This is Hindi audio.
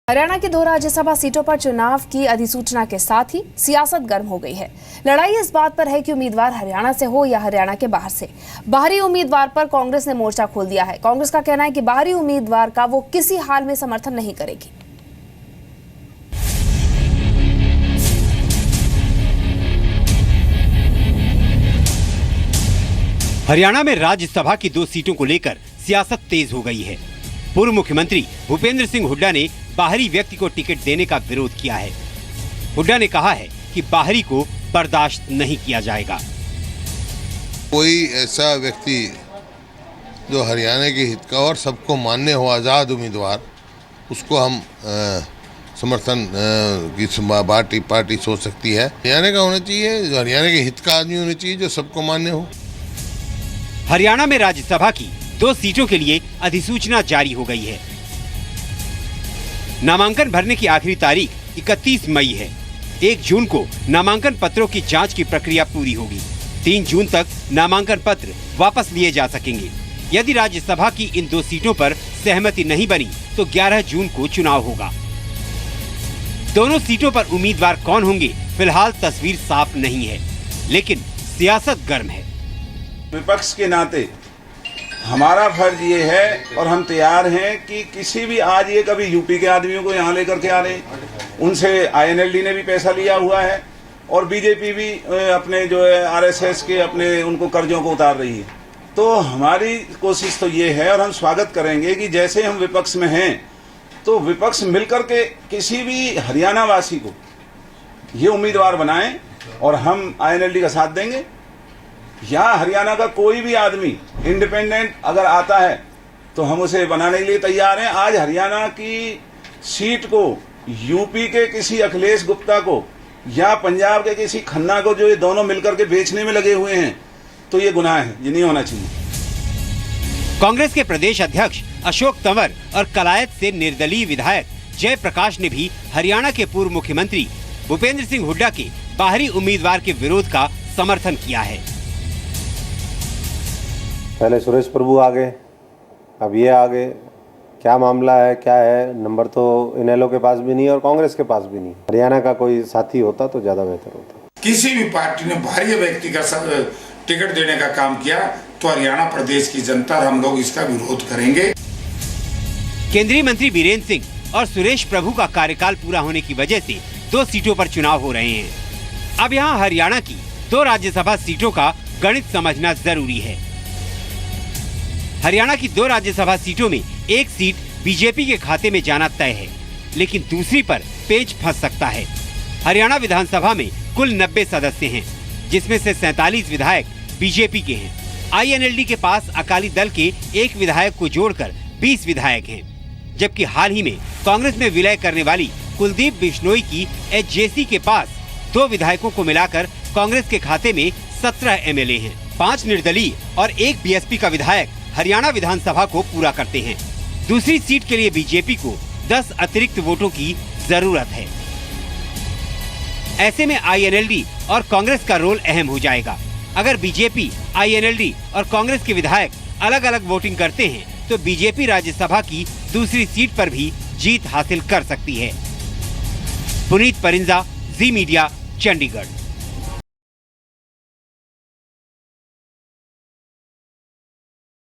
हरियाणा की 2 राज्यसभा सीटों पर चुनाव की अधिसूचना के साथ ही सियासत गर्म हो गई है। लड़ाई इस बात पर है कि उम्मीदवार हरियाणा से हो या हरियाणा के बाहर से। बाहरी उम्मीदवार पर कांग्रेस ने मोर्चा खोल दिया है। कांग्रेस का कहना है कि बाहरी उम्मीदवार का वो किसी हाल में समर्थन नहीं करेगी। हरियाणा में राज्यसभा की 2 सीटों को लेकर सियासत तेज हो गई है। पूर्व मुख्यमंत्री भूपेंद्र सिंह हुड्डा ने बाहरी व्यक्ति को टिकट देने का विरोध किया है। हुड्डा ने कहा है कि बाहरी को बर्दाश्त नहीं किया जाएगा। कोई ऐसा व्यक्ति जो हरियाणा के हित का और सबको मान्य हो, आज़ाद उम्मीदवार, उसको हम समर्थन की पार्टी सोच सकती है। हरियाणा का होना चाहिए, जो हरियाणा के हित का आदमी होना चाहिए, जो सबको मान्य हो। हरियाणा में राज्यसभा की 2 सीटों के लिए अधिसूचना जारी हो गई है। नामांकन भरने की आखिरी तारीख 31 मई है। 1 जून को नामांकन पत्रों की जांच की प्रक्रिया पूरी होगी। 3 जून तक नामांकन पत्र वापस लिए जा सकेंगे। यदि राज्यसभा की इन 2 सीटों पर सहमति नहीं बनी तो 11 जून को चुनाव होगा। दोनों सीटों पर उम्मीदवार कौन होंगे, फिलहाल तस्वीर साफ नहीं है, लेकिन सियासत गर्म है। विपक्ष के नाते हमारा फर्ज ये है और हम तैयार हैं कि किसी भी, आज ये कभी यूपी के आदमियों को यहाँ लेकर के आ रहे हैं, उनसे INLD ने भी पैसा लिया हुआ है और बीजेपी भी अपने जो है RSS के अपने उनको कर्जों को उतार रही है। तो हमारी कोशिश तो ये है और हम स्वागत करेंगे कि जैसे हम विपक्ष में हैं तो विपक्ष मिलकर के किसी भी हरियाणा वासी को ये उम्मीदवार बनाएं और हम INLD का साथ देंगे। यहाँ हरियाणा का कोई भी आदमी इंडिपेंडेंट अगर आता है तो हम उसे बनाने के लिए तैयार हैं। आज हरियाणा की सीट को यूपी के किसी अखिलेश गुप्ता को या पंजाब के किसी खन्ना को, जो ये दोनों मिलकर के बेचने में लगे हुए हैं, तो ये गुनाह है, ये नहीं होना चाहिए। कांग्रेस के प्रदेश अध्यक्ष अशोक तंवर और कलायत से निर्दलीय विधायक जयप्रकाश ने भी हरियाणा के पूर्व मुख्यमंत्री भूपेंद्र सिंह हुड्डा के बाहरी उम्मीदवार के विरोध का समर्थन किया है। पहले सुरेश प्रभु आ गए, अब ये आ गए। क्या मामला है, क्या है? नंबर तो इनेलो के पास भी नहीं और कांग्रेस के पास भी नहीं। हरियाणा का कोई साथी होता तो ज्यादा बेहतर होता। किसी भी पार्टी ने बाहरी व्यक्ति का टिकट देने का काम किया तो हरियाणा प्रदेश की जनता और हम लोग इसका विरोध करेंगे। केंद्रीय मंत्री बीरेंद्र सिंह और सुरेश प्रभु का कार्यकाल पूरा होने की वजह से 2 सीटों पर चुनाव हो रहे हैं। अब यहाँ हरियाणा की 2 राज्यसभा सीटों का गणित समझना जरूरी है। हरियाणा की 2 राज्यसभा सीटों में एक सीट बीजेपी के खाते में जाना तय है, लेकिन दूसरी पर पेच फंस सकता है। हरियाणा विधानसभा में कुल 90 सदस्य हैं, जिसमें से 47 विधायक बीजेपी के हैं। INLD के पास अकाली दल के 1 विधायक को जोड़कर 20 विधायक हैं, जबकि हाल ही में कांग्रेस में विलय करने वाली कुलदीप बिश्नोई की HJC के पास 2 विधायकों को मिलाकर कांग्रेस के खाते में 17 MLA हैं। 5 निर्दलीय और 1 BSP का विधायक हरियाणा विधानसभा को पूरा करते हैं। दूसरी सीट के लिए बीजेपी को 10 अतिरिक्त वोटों की जरूरत है। ऐसे में INLD और कांग्रेस का रोल अहम हो जाएगा। अगर बीजेपी, INLD और कांग्रेस के विधायक अलग अलग वोटिंग करते हैं तो बीजेपी राज्यसभा की दूसरी सीट पर भी जीत हासिल कर सकती है। पुनीत परिंजा, जी मीडिया, चंडीगढ़।